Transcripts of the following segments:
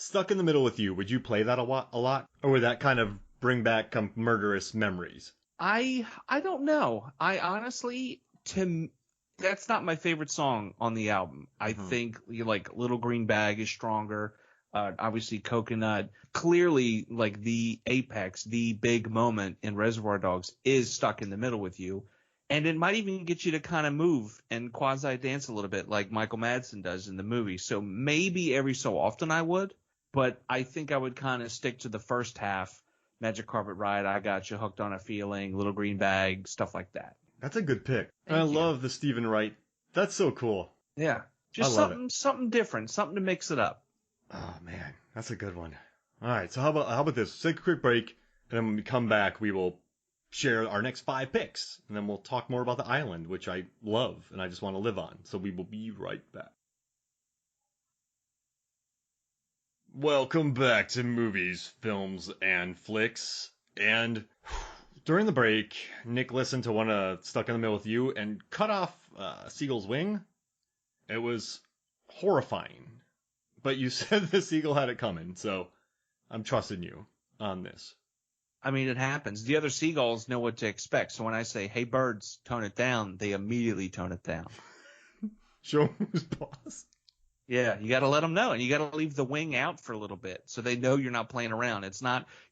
Stuck in the Middle with You, would you play that a lot? Or would that kind of bring back murderous memories? I don't know. I honestly, that's not my favorite song on the album. I think like Little Green Bag is stronger. Obviously Coconut. Clearly, like the apex, the big moment in Reservoir Dogs is Stuck in the Middle with You. And it might even get you to kind of move and quasi dance a little bit like Michael Madsen does in the movie. So maybe every so often I would, but I think I would kind of stick to the first half. Magic Carpet Ride, I Got You, Hooked on a Feeling, Little Green Bag, stuff like that. That's a good pick. And I love the Stephen Wright. That's so cool. Yeah. Just something different, something to mix it up. Oh, man. That's a good one. All right. So how about this? Let's take a quick break, and then when we come back, we will share our next 5 picks, and then we'll talk more about the island, which I love and I just want to live on. So we will be right back. Welcome back to Movies, Films, and Flicks. And during the break, Nick listened to one Stuck in the Middle with You and cut off Seagull's wing. It was horrifying. But you said the seagull had it coming, so I'm trusting you on this. I mean, it happens. The other seagulls know what to expect. So when I say, hey, birds, tone it down, they immediately tone it down. Show them who's boss. Yeah, you got to let them know, and you got to leave the wing out for a little bit so they know you're not playing around.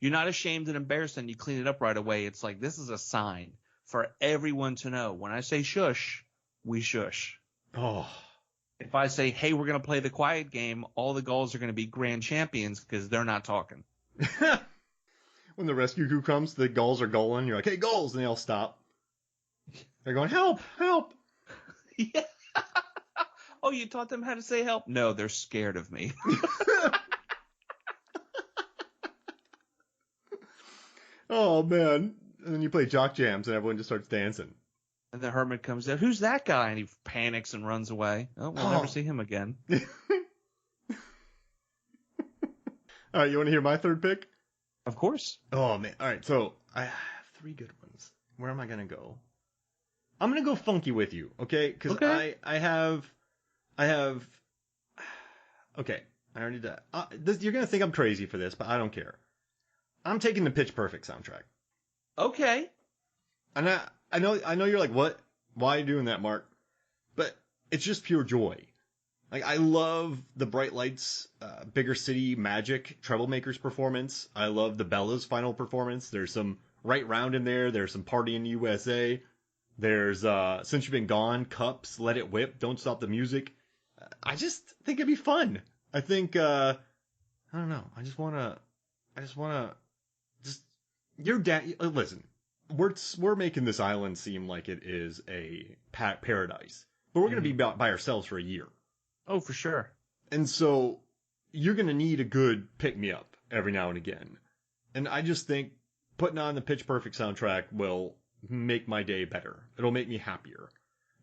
You're not ashamed and embarrassed, and you clean it up right away. It's like this is a sign for everyone to know. When I say shush, we shush. Oh. If I say, hey, we're going to play the quiet game, all the gulls are going to be grand champions because they're not talking. When the rescue crew comes, the gulls are gulling. You're like, hey, gulls, and they all stop. They're going, help, help. Yeah. Oh, you taught them how to say help? No, they're scared of me. Oh, man. And then you play jock jams and everyone just starts dancing. And the hermit comes out. Who's that guy? And he panics and runs away. Oh, we'll never see him again. All right, you want to hear my third pick? Of course. Oh, man. All right, so I have 3 good ones. Where am I going to go? I'm going to go funky with you, okay? Because I have... Okay, I already did. You're going to think I'm crazy for this, but I don't care. I'm taking the Pitch Perfect soundtrack. Okay. And I know you're like, what? Why are you doing that, Mark? But it's just pure joy. Like, I love the Bright Lights, Bigger City Magic Troublemakers performance. I love the Bella's final performance. There's some Right Round in there. There's some Party in the USA. There's Since You've Been Gone, Cups, Let It Whip, Don't Stop the Music. I just think it'd be fun. I think, I don't know. I just want to, your dad, listen, we're making this island seem like it is a paradise, but we're going to be by ourselves for a year. Oh, for sure. And so you're going to need a good pick-me-up every now and again. And I just think putting on the Pitch Perfect soundtrack will make my day better. It'll make me happier.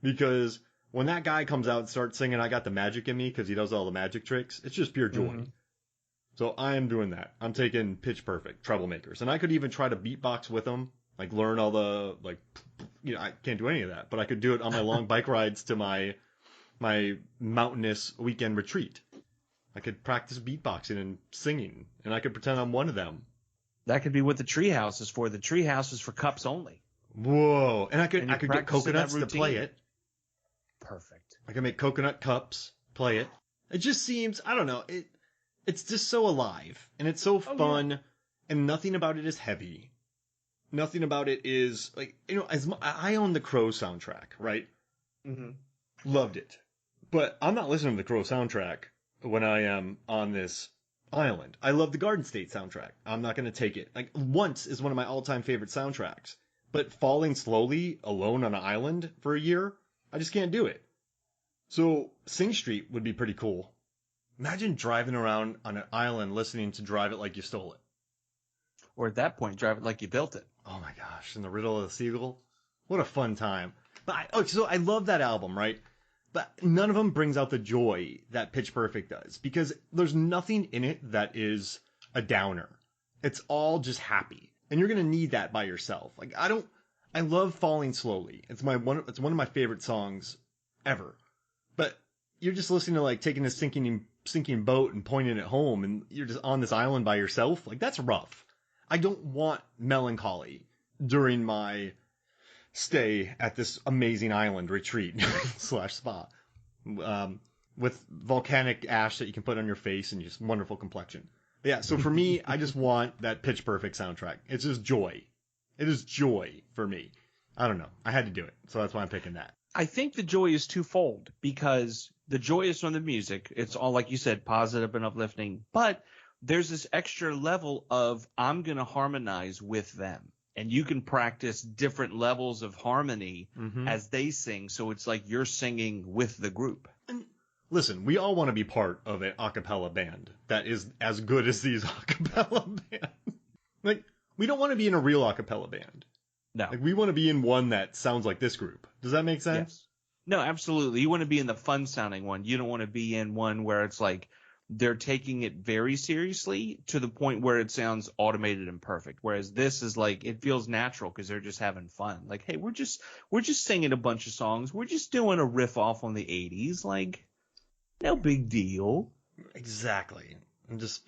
Because when that guy comes out and starts singing I Got the Magic in Me because he does all the magic tricks, it's just pure joy. Mm-hmm. So I am doing that. I'm taking Pitch Perfect, Troublemakers. And I could even try to beatbox with them, like learn all the, like, you know, I can't do any of that. But I could do it on my long bike rides to my mountainous weekend retreat. I could practice beatboxing and singing, and I could pretend I'm one of them. That could be what the treehouse is for. The treehouse is for cups only. Whoa! And I could get coconuts to play it. Perfect. I can make coconut cups, play it. It just seems, I don't know, it's just so alive, and it's so fun, yeah. And nothing about it is heavy. Nothing about it is, like, you know, I own the Crow soundtrack, right? Mm-hmm. Loved it. But I'm not listening to the Crow soundtrack when I am on this island. I love the Garden State soundtrack. I'm not going to take it. Like, Once is one of my all-time favorite soundtracks. But Falling Slowly, alone on an island for a year, I just can't do it. So, Sing Street would be pretty cool. Imagine driving around on an island listening to Drive It Like You Stole It. Or at that point, Drive It Like You Built It. Oh my gosh, in the Riddle of the Seagull. What a fun time. But so I love that album, right? But none of them brings out the joy that Pitch Perfect does. Because there's nothing in it that is a downer. It's all just happy. And you're going to need that by yourself. Like, I love Falling Slowly. It's one of my favorite songs ever. But you're just listening to like taking a sinking boat and pointing it home, and you're just on this island by yourself. Like that's rough. I don't want melancholy during my stay at this amazing island retreat slash spa, with volcanic ash that you can put on your face and just wonderful complexion. But yeah, so for me, I just want that Pitch Perfect soundtrack. It's just joy. It is joy for me. I don't know. I had to do it, so that's why I'm picking that. I think the joy is twofold, because the joy is from the music. It's all, like you said, positive and uplifting. But there's this extra level of I'm going to harmonize with them. And you can practice different levels of harmony as they sing. So it's like you're singing with the group. And listen, we all want to be part of an a cappella band that is as good as these a cappella bands. Like, we don't want to be in a real a cappella band. No. Like, we want to be in one that sounds like this group. Does that make sense? Yes. No, absolutely. You want to be in the fun sounding one. You don't want to be in one where it's like they're taking it very seriously to the point where it sounds automated and perfect. Whereas this is like, it feels natural because they're just having fun. Like, hey, we're just singing a bunch of songs. We're just doing a riff off on the 80s. Like, no big deal. Exactly.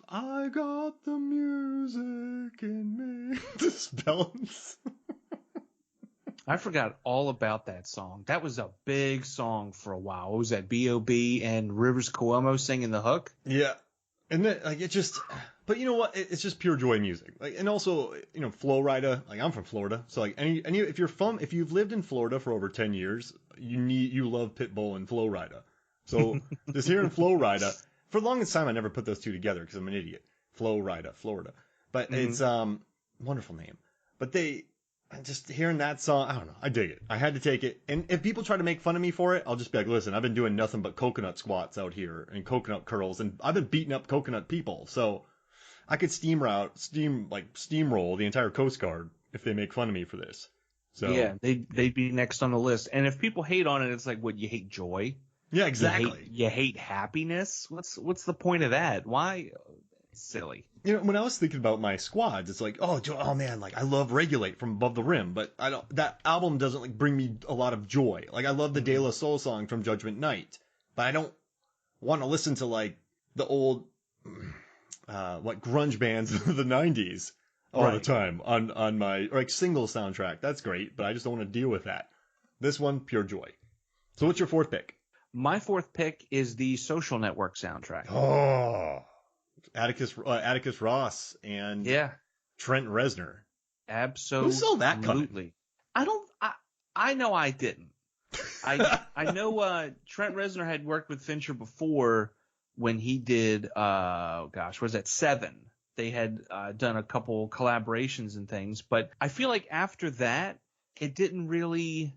I got the music in me. Just bells. I forgot all about that song. That was a big song for a while. What was that? B.O.B. and Rivers Cuomo singing the hook? Yeah. And then, like, it just, but you know what? It's just pure joy music. Like, and also, you know, Flo Rida, like, I'm from Florida. So, like, if you've lived in Florida for over 10 years, you love Pitbull and Flo Rida. So, just hearing Flo Rida, for the longest time, I never put those two together because I'm an idiot. Flo Rida, Florida. But it's, wonderful name. But just hearing that song, I don't know. I dig it. I had to take it. And if people try to make fun of me for it, I'll just be like, listen, I've been doing nothing but coconut squats out here and coconut curls, and I've been beating up coconut people. So I could steamroll the entire Coast Guard if they make fun of me for this. So yeah, they'd be next on the list. And if people hate on it, it's like, what, you hate joy? Yeah, exactly. You hate happiness? What's the point of that? Why? It's silly. You know, when I was thinking about my squads, it's like, oh man, like I love Regulate from Above the Rim, but that album doesn't like bring me a lot of joy. Like I love the De La Soul song from Judgment Night, but I don't want to listen to like the old grunge bands of the 90s all the time on my like single soundtrack. That's great, but I just don't want to deal with that. This one, pure joy. So what's your fourth pick? My fourth pick is the Social Network soundtrack. Oh, Atticus Ross and Trent Reznor. Absolutely. Who saw that coming? I know I didn't. I know Trent Reznor had worked with Fincher before when he did was that Seven? They had done a couple collaborations and things, but I feel like after that it didn't really.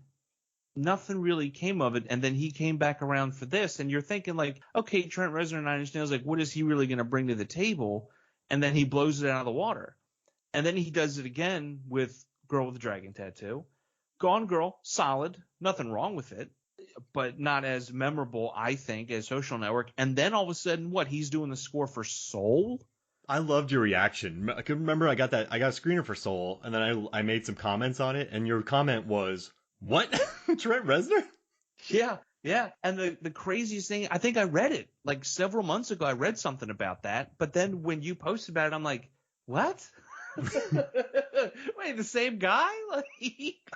Nothing really came of it, and then he came back around for this, and you're thinking like, okay, Trent Reznor, Nine Inch Nails, like, what is he really going to bring to the table? And then he blows it out of the water. And then he does it again with Girl with the Dragon Tattoo. Gone Girl, solid, nothing wrong with it, but not as memorable, I think, as Social Network. And then all of a sudden, he's doing the score for Soul? I loved your reaction. I can remember I got a screener for Soul, and then I made some comments on it, and your comment was, what? Trent Reznor? Yeah. And the craziest thing, I think I read it like several months ago. I read something about that. But then when you posted about it, I'm like, what? Wait, the same guy? Like,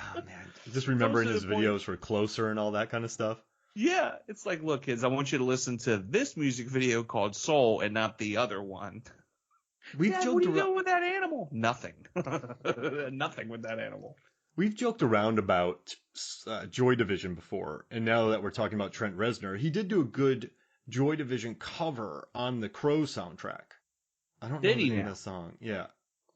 oh, man. Just remembering his videos for Closer and all that kind of stuff. Yeah. It's like, look, kids, I want you to listen to this music video called Soul and not the other one. What are you doing with that animal? Nothing. Nothing with that animal. We've joked around about Joy Division before, and now that we're talking about Trent Reznor, he did do a good Joy Division cover on the Crow soundtrack. I don't know the name of the song. Yeah.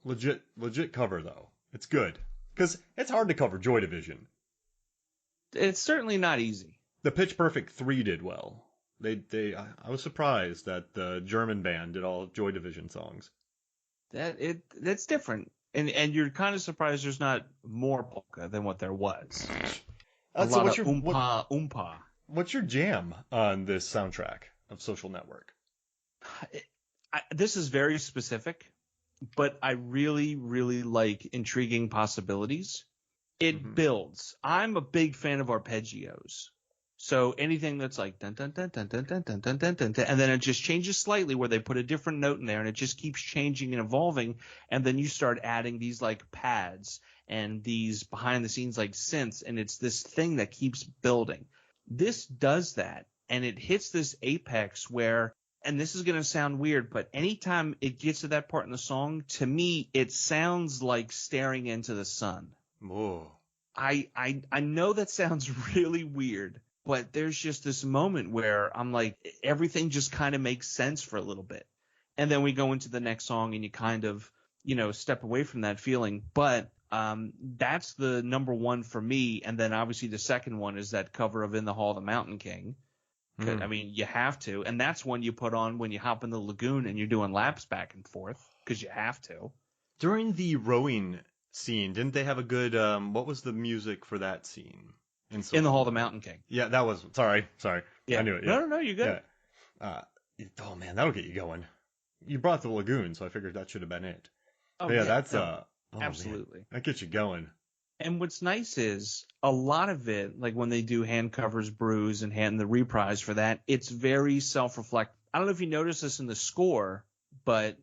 Legit cover, though. It's good. Because it's hard to cover Joy Division. It's certainly not easy. The Pitch Perfect 3 did well. I was surprised that the German band did all Joy Division songs. That's different. And you're kind of surprised there's not more polka than what there was. A lot of oompa. What's your jam on this soundtrack of Social Network? This is very specific, but I really, really like Intriguing Possibilities. It builds. I'm a big fan of arpeggios. So anything that's like dun dun dun dun dun dun dun dun dun dun, dun, and then it just changes slightly where they put a different note in there, and it just keeps changing and evolving, and then you start adding these like pads and these behind the scenes like synths, and it's this thing that keeps building. This does that, and it hits this apex where, and this is going to sound weird, but anytime it gets to that part in the song, to me, it sounds like staring into the sun. Whoa. I know that sounds really weird, but there's just this moment where I'm like, everything just kind of makes sense for a little bit. And then we go into the next song and you kind of, step away from that feeling. But that's the number one for me. And then obviously the second one is that cover of In the Hall of the Mountain King. I mean, you have to. And that's one you put on when you hop in the lagoon and you're doing laps back and forth because you have to. During the rowing scene, didn't they have a good, what was the music for that scene? In the Hall of the Mountain King. Yeah, that was, sorry. Yeah. I knew it. Yeah. No, you're good. Yeah. Oh man, that'll get you going. You brought the lagoon, so I figured that should have been it. Oh, but yeah, that's, absolutely. Man, that gets you going. And what's nice is a lot of it, like when they do Hand Covers Bruise and the reprise for that, it's very self-reflective. I don't know if you notice this in the score, but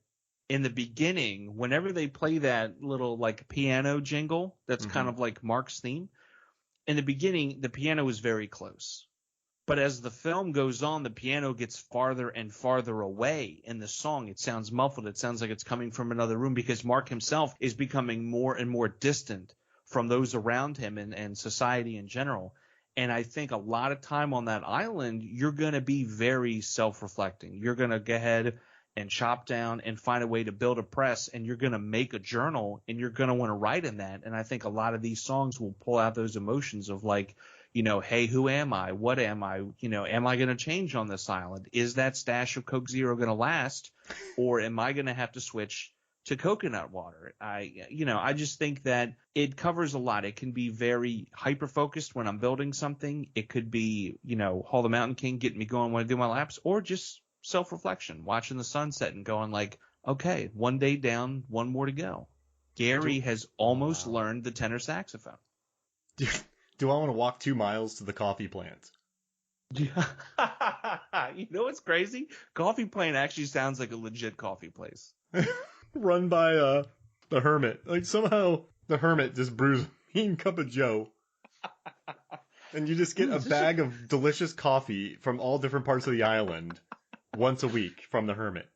in the beginning, whenever they play that little like piano jingle, that's kind of like Mark's theme. In the beginning, the piano is very close. But as the film goes on, the piano gets farther and farther away in the song. It sounds muffled. It sounds like it's coming from another room because Mark himself is becoming more and more distant from those around him and society in general. And I think a lot of time on that island, you're going to be very self-reflecting. You're going to go ahead and chop down and find a way to build a press, and you're going to make a journal, and you're going to want to write in that. And I think a lot of these songs will pull out those emotions of like, hey, who am I? What am I? Am I going to change on this island? Is that stash of Coke Zero going to last, or am I going to have to switch to coconut water? I just think that it covers a lot. It can be very hyper focused when I'm building something. It could be, Hall of the Mountain King, getting me going when I do my laps, or just self-reflection, watching the sunset and going like, okay, one day down, one more to go. Gary has almost learned the tenor saxophone. Do I want to walk 2 miles to the coffee plant? You know what's crazy? Coffee Plant actually sounds like a legit coffee place. Run by the hermit. Like somehow the hermit just brews a mean cup of joe. And you just get a bag of delicious coffee from all different parts of the island once a week from the hermit.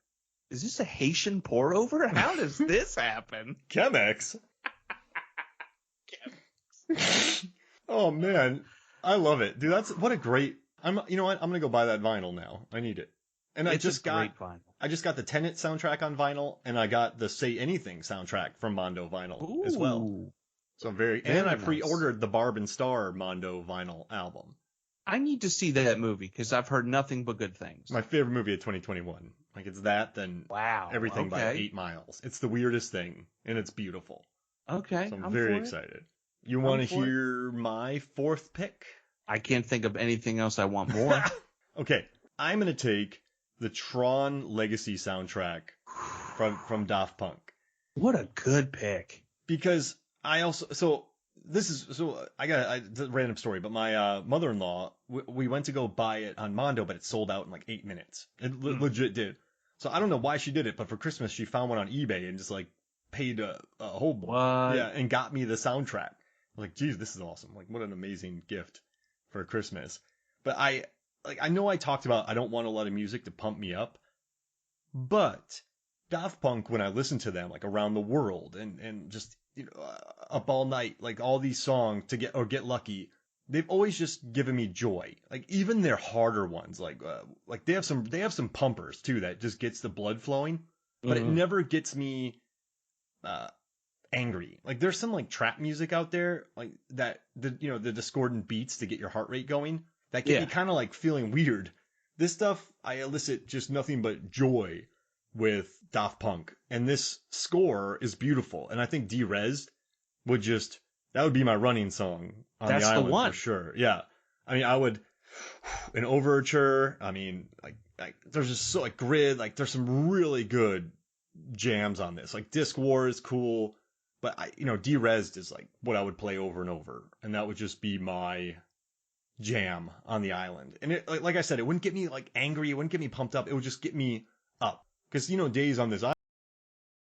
Is this a Haitian pour over? How does this happen? Chemex. Oh man, I love it, dude. What a great. You know what? I'm gonna go buy that vinyl now. I need it. And I just got the Tenet soundtrack on vinyl, and I got the Say Anything soundtrack from Mondo vinyl as well. So I'm and I pre-ordered the Barb and Star Mondo vinyl album. I need to see that movie because I've heard nothing but good things. My favorite movie of 2021. Like it's that, then everything by 8 Miles. It's the weirdest thing, and it's beautiful. Okay, so I'm very excited. You want to hear my fourth pick? I can't think of anything else I want more. Okay, I'm going to take the Tron Legacy soundtrack from Daft Punk. What a good pick. Because I also, I got a random story, but my mother-in-law, we went to go buy it on Mondo, but it sold out in like 8 minutes. It legit did. So I don't know why she did it, but for Christmas she found one on eBay and just like paid a whole, and got me the soundtrack. I was like, geez, this is awesome. Like, what an amazing gift for Christmas. But I know I talked about I don't want a lot of music to pump me up, but Daft Punk, when I listen to them, like Around the World and just, Up All Night, like all these songs to Get Lucky, they've always just given me joy. Like even their harder ones, like they have some pumpers too that just gets the blood flowing, but it never gets me, angry. Like there's some like trap music out there like that, the discordant beats to get your heart rate going that get me kind of like feeling weird. This stuff I elicit just nothing but joy with Daft Punk, and this score is beautiful. And I think Derez that would be my running song on the island for sure. Yeah, I mean I would an overture. I mean like there's just so like Grid, like there's some really good jams on this. Like Disc War is cool. But Derez is like what I would play over and over, and that would just be my jam on the island. And it, like I said, it wouldn't get me like angry. It wouldn't get me pumped up. It would just get me up. Because, Days on this